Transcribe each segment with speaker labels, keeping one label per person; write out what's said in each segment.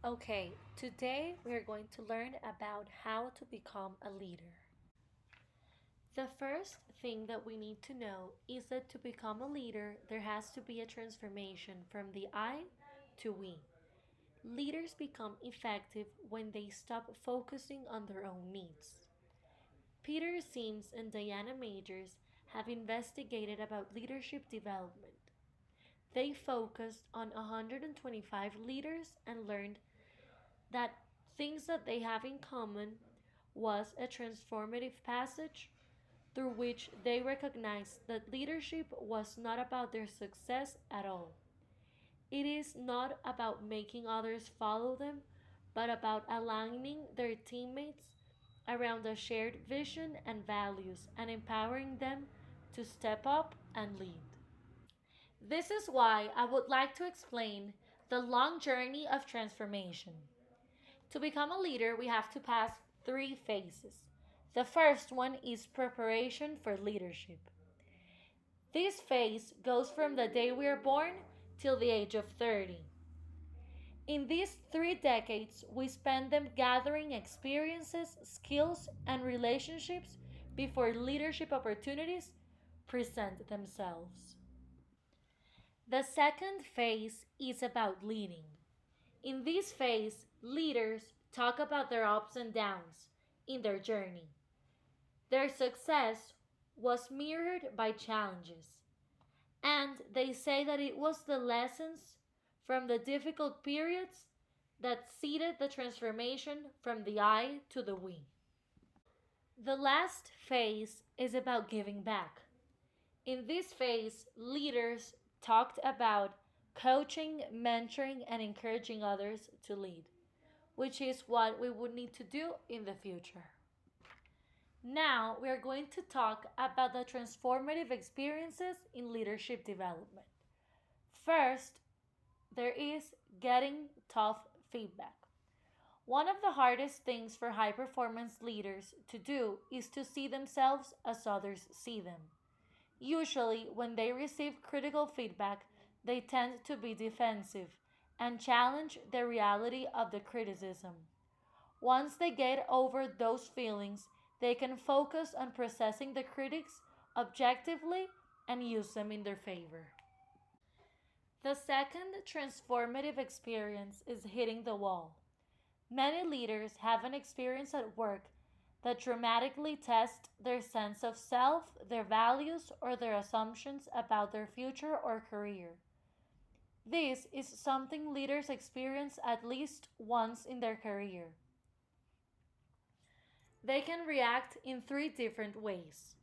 Speaker 1: Okay, today we are going to learn about how to become a leader. The first thing that we need to know is that to become a leader, there has to be a transformation from the I to we. Leaders become effective when they stop focusing on their own needs. Peter Sims and Diana Majors have investigated about leadership development. They focused on 125 leaders and learned that things that they have in common was a transformative passage through which they recognized that leadership was not about their success at all. It is not about making others follow them, but about aligning their teammates around a shared vision and values and empowering them to step up and lead. This is why I would like to explain the long journey of transformation. To become a leader, we have to pass three phases. The first one is preparation for leadership. This phase goes from the day we are born till the age of 30. In these 3 decades, we spend them gathering experiences, skills, and relationships before leadership opportunities present themselves. The second phase is about leading. In this phase, leaders talk about their ups and downs in their journey. Their success was mirrored by challenges, and they say that it was the lessons from the difficult periods that seeded the transformation from the I to the we. The last phase is about giving back. In this phase, leaders talked about coaching, mentoring, and encouraging others to lead, which is what we would need to do in the future. Now, we are going to talk about the transformative experiences in leadership development. First, there is getting tough feedback. One of the hardest things for high performance leaders to do is to see themselves as others see them. Usually, when they receive critical feedback, they tend to be defensive and challenge the reality of the criticism. Once they get over those feelings, they can focus on processing the critics objectively and use them in their favor. The second transformative experience is hitting the wall. Many leaders have an experience at work that dramatically tests their sense of self, their values, or their assumptions about their future or career. This is something leaders experience at least once in their career. They can react in three different ways.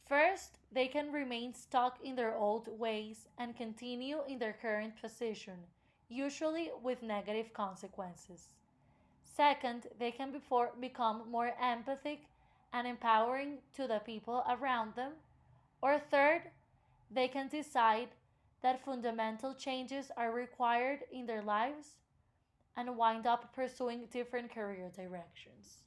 Speaker 1: First, they can remain stuck in their old ways and continue in their current position, usually with negative consequences. Second, they can become more empathic and empowering to the people around them. Or third, they can decide that fundamental changes are required in their lives and wind up pursuing different career directions.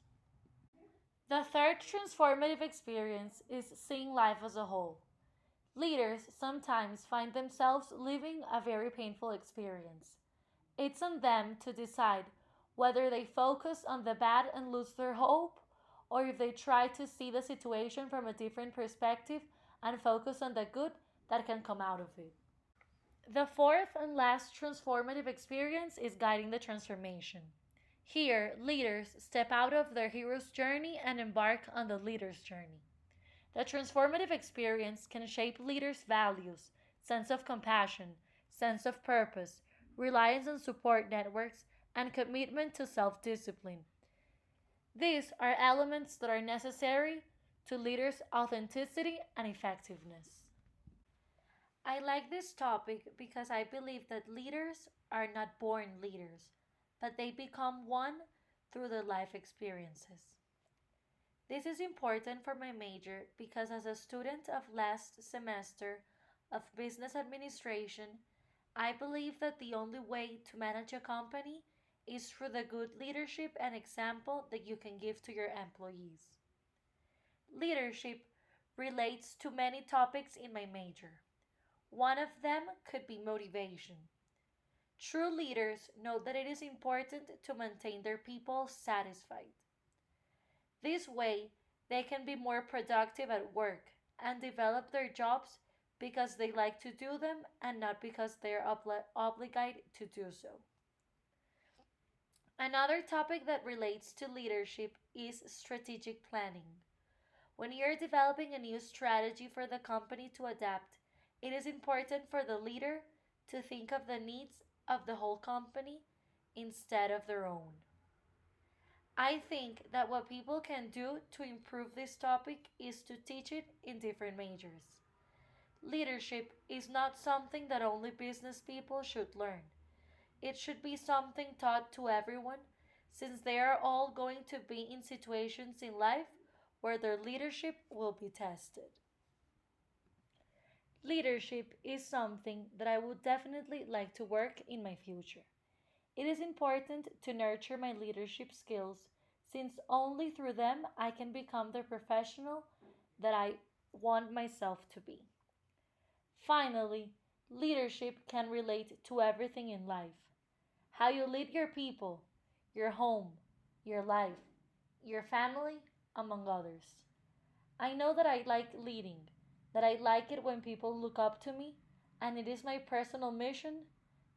Speaker 1: The third transformative experience is seeing life as a whole. Leaders sometimes find themselves living a very painful experience. It's on them to decide whether they focus on the bad and lose their hope, or if they try to see the situation from a different perspective and focus on the good that can come out of it. The fourth and last transformative experience is guiding the transformation. Here, leaders step out of their hero's journey and embark on the leader's journey. The transformative experience can shape leaders' values, sense of compassion, sense of purpose, reliance on support networks, and commitment to self discipline. These are elements that are necessary to leaders' authenticity and effectiveness. I like this topic because I believe that leaders are not born leaders, but they become one through their life experiences. This is important for my major because, as a student of last semester of business administration, I believe that the only way to manage a company is through the good leadership and example that you can give to your employees. Leadership relates to many topics in my major. One of them could be motivation. True leaders know that it is important to maintain their people satisfied. This way, they can be more productive at work and develop their jobs because they like to do them and not because they are obligated to do so. Another topic that relates to leadership is strategic planning. When you're developing a new strategy for the company to adapt, it is important for the leader to think of the needs of the whole company instead of their own. I think that what people can do to improve this topic is to teach it in different majors. Leadership is not something that only business people should learn. It should be something taught to everyone, since they are all going to be in situations in life where their leadership will be tested. Leadership is something that I would definitely like to work in my future. It is important to nurture my leadership skills, since only through them I can become the professional that I want myself to be. Finally, leadership can relate to everything in life: how you lead your people, your home, your life, your family, among others. I know that I like leading, that I like it when people look up to me, and it is my personal mission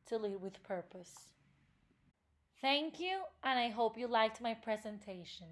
Speaker 1: to lead with purpose. Thank you, and I hope you liked my presentation.